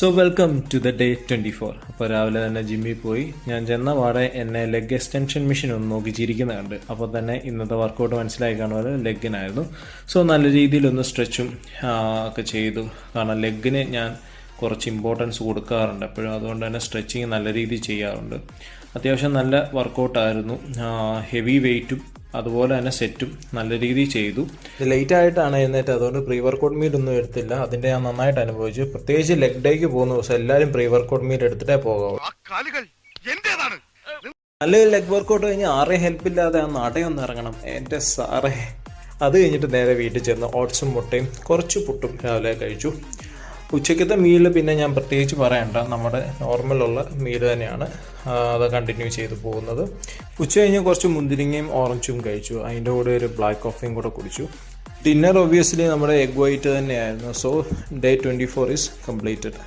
So welcome to the day 24. അപ്പോൾ രാവിലെ തന്നെ ജിമ്മിൽ പോയി ഞാൻ ചെന്ന പാടെ എന്നെ ലെഗ് എക്സ്റ്റൻഷൻ മെഷീൻ ഒന്ന് നോക്കി ചിരിക്കുന്നുണ്ട്. അപ്പോൾ തന്നെ ഇന്നത്തെ വർക്കൗട്ട് മനസ്സിലായി കാണുന്നത് ലെഗിനായിരുന്നു. സോ നല്ല രീതിയിലൊന്ന് സ്ട്രെച്ചും ഒക്കെ ചെയ്തു. കാരണം ലെഗിന് ഞാൻ കുറച്ച് ഇമ്പോർട്ടൻസ് കൊടുക്കാറുണ്ട് എപ്പോഴും. അതുകൊണ്ട് തന്നെ സ്ട്രെച്ചിങ് നല്ല രീതിയിൽ ചെയ്യാറുണ്ട്. അത്യാവശ്യം നല്ല വർക്കൗട്ടായിരുന്നു. ഹെവി വെയ്റ്റും അതുപോലെ തന്നെ സെറ്റും നല്ല രീതിയിൽ ചെയ്തു. ലേറ്റ് ആയിട്ടാണ് എഴുന്നേറ്റ്, അതുകൊണ്ട് പ്രീ വർക്കൗട്ട് മീൽ ഒന്നും എടുത്തില്ല. അതിൻ്റെ ഞാൻ നന്നായിട്ട് അനുഭവിച്ചു. പ്രത്യേകിച്ച് ലെഗ് ഡേക്ക് പോകുന്ന ദിവസം എല്ലാവരും പ്രീ വർക്കൗട്ട് മീൽ എടുത്തിട്ടേ പോകാവൂ. നല്ലൊരു ലെഗ് വർക്കൗട്ട് കഴിഞ്ഞ് ആരെയും ഹെൽപ്പില്ലാതെ ആ നടയൊന്ന് ഇറങ്ങണം എൻ്റെ സാറേ. അത് കഴിഞ്ഞിട്ട് നേരെ വീട്ടിൽ ചെന്ന് ഓട്സും മുട്ടയും കുറച്ച് പുട്ടും രാവിലെ കഴിച്ചു. ഉച്ചയ്ക്കത്തെ മീല് പിന്നെ ഞാൻ പ്രത്യേകിച്ച് പറയണ്ട, നമ്മുടെ നോർമലുള്ള മീല് തന്നെയാണ്. അത് കണ്ടിന്യൂ ചെയ്ത് പോകുന്നത്. ഉച്ച കഴിഞ്ഞ് കുറച്ച് മുന്തിരിങ്ങയും ഓറഞ്ചും കഴിച്ചു. അതിൻ്റെ കൂടെ ഒരു ബ്ലാക്ക് കോഫിയും കൂടെ കുടിച്ചു. ഡിന്നർ ഒബ്വിയസ്ലി നമ്മുടെ എഗ് വൈറ്റ് തന്നെയായിരുന്നു. So day 24 is completed.